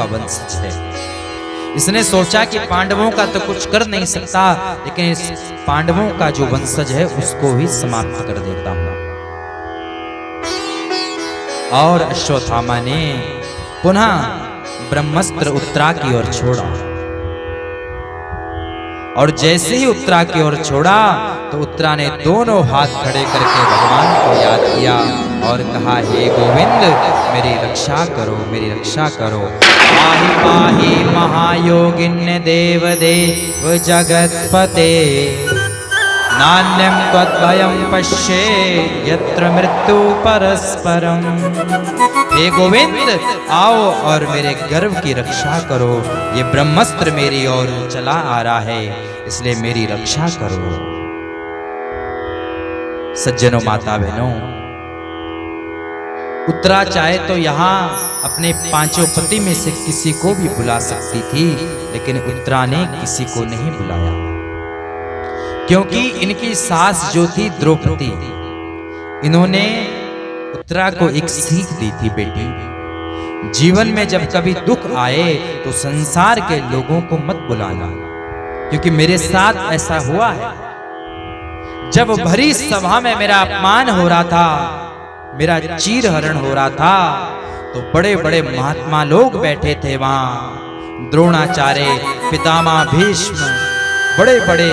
वंशज है। इसने सोचा कि पांडवों का तो कुछ कर नहीं सकता, लेकिन इस पांडवों का जो वंशज है उसको ही समाप्त कर देता हूं। और अश्वत्थामा ने पुनः ब्रह्मास्त्र उत्तरा की ओर छोड़ा, और जैसे ही उत्तरा की ओर छोड़ा तो उत्तरा ने दोनों हाथ खड़े करके भगवान को याद किया और कहा, हे गोविंद मेरी रक्षा करो, मेरी रक्षा करो। पाहि पाहि महायोगिन्य देवदेव जगत्पते, नान्यं त्वद्भयं पश्ये यत्र मृत्यु परस्परम। हे गोविंद आओ और मेरे गर्व की रक्षा करो, ये ब्रह्मास्त्र मेरी ओर चला आ रहा है, इसलिए मेरी रक्षा करो। सज्जनों, माता बहनों, उत्तरा चाहे तो यहाँ अपने पांचों पति में से किसी को भी बुला सकती थी, लेकिन उत्तरा ने किसी को नहीं बुलाया, क्योंकि इनकी सास जो थी द्रौपदी, इन्होंने उत्तरा को एक सीख दी थी, बेटी जीवन में जब कभी दुख आए तो संसार के लोगों को मत बुलाना, क्योंकि मेरे साथ ऐसा हुआ है। जब भरी सभा में मेरा अपमान हो रहा था, मेरा चीरहरण हो रहा था, तो बड़े बड़े महात्मा लोग बैठे थे वहां, द्रोणाचार्य, पितामह भीष्म, बड़े बड़े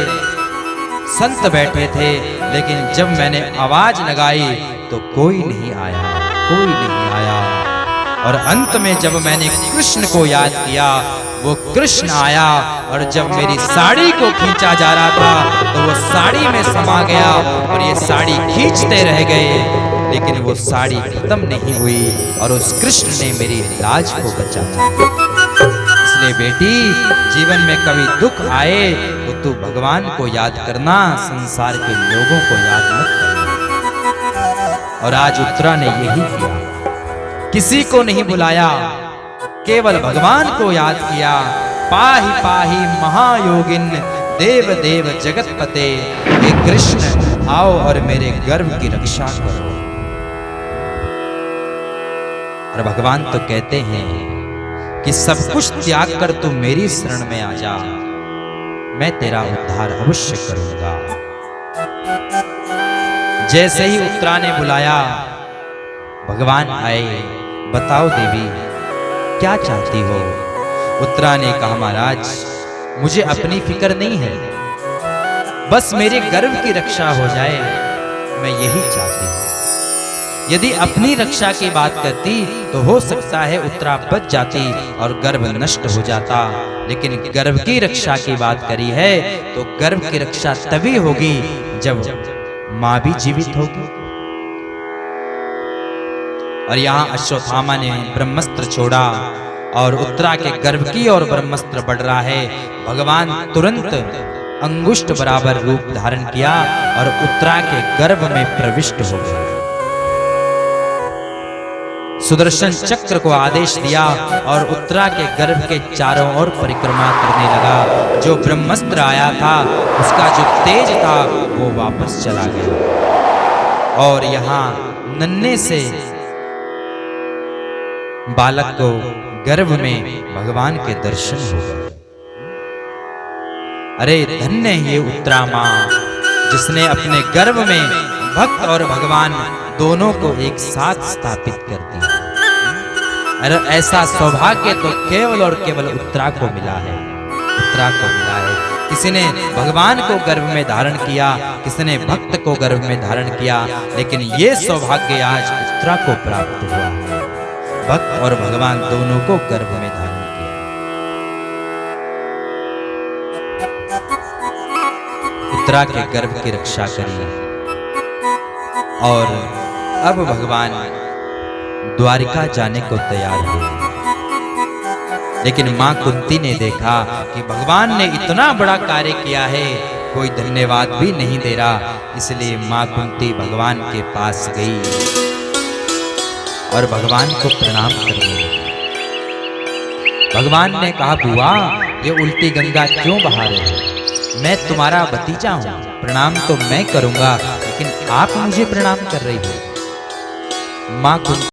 संत बैठे थे, लेकिन जब मैंने आवाज लगाई तो कोई नहीं आया, कोई नहीं आया। और अंत में जब मैंने कृष्ण को याद किया, वो कृष्ण आया, और जब मेरी साड़ी को खींचा जा रहा था तो वो साड़ी में समा गया, और ये साड़ी खींचते रह गए, लेकिन वो साड़ी खत्म नहीं हुई, और उस कृष्ण ने मेरी लाज को बचाया। इसलिए बेटी, जीवन में कभी दुख आए तो तू भगवान को याद करना, संसार के लोगों को याद मत करना। और आज उत्तरा ने यही किया, किसी को नहीं बुलाया, केवल भगवान को याद किया। पाहि पाहि महायोगिन देव देव जगतपते, हे कृष्ण आओ और मेरे गर्व की रक्षा करो। और भगवान तो कहते हैं कि सब कुछ त्याग कर तू मेरी शरण में आ जा, मैं तेरा उद्धार अवश्य करूंगा। जैसे ही उत्तरा ने बुलाया, भगवान आए, बताओ देवी क्या चाहती हो? उत्तरा ने कहा, महाराज मुझे अपनी फिक्र नहीं है, बस मेरे गर्व की रक्षा हो जाए, मैं यही चाहती हूं। यदि अपनी रक्षा की बात करती तो हो सकता है उत्तरा बच जाती और गर्व नष्ट हो जाता, लेकिन गर्व की रक्षा की बात करी है तो गर्व की रक्षा तभी होगी जब मां भी जीवित होगी। और यहाँ अश्वत्थामा ने ब्रह्मास्त्र छोड़ा और उत्तरा के गर्भ की और ब्रह्मास्त्र बढ़ रहा है। भगवान तुरंत अंगुष्ठ बराबर रूप धारण किया और उत्तरा के गर्भ में प्रविष्ट हो गए। सुदर्शन चक्र को आदेश दिया और उत्तरा के गर्भ के चारों ओर परिक्रमा करने लगा। जो ब्रह्मास्त्र आया था उसका जो तेज था वो वापस चला गया और यहाँ नन्हे से बालक को गर्भ में भगवान के दर्शन हो गए। अरे धन्य ये उत्तरा मां जिसने अपने गर्भ में भक्त और भगवान दोनों को एक साथ स्थापित कर दिया। अरे ऐसा सौभाग्य तो केवल और केवल उत्तरा को मिला है, उत्तरा को मिला है। किसी ने भगवान को गर्भ में धारण किया, किसी ने भक्त को गर्भ में धारण किया, लेकिन ये सौभाग्य आज उत्तरा को प्राप्त हुआ है। भक्त और भगवान दोनों को गर्भ में धारण किया। उत्तरा के गर्भ की रक्षा करी और अब भगवान द्वारिका जाने को तैयार हुए। लेकिन मां कुंती ने देखा कि भगवान ने इतना बड़ा कार्य किया है, कोई धन्यवाद भी नहीं दे रहा, इसलिए मां कुंती भगवान के पास गई और भगवान को प्रणाम करने लगी। भगवान ने कहा, बुआ ये उल्टी गंगा क्यों बहा रहे हो? मैं तुम्हारा भतीजा हूं, प्रणाम तो मैं करूंगा, लेकिन आप मुझे प्रणाम कर रही हो। मां कुंती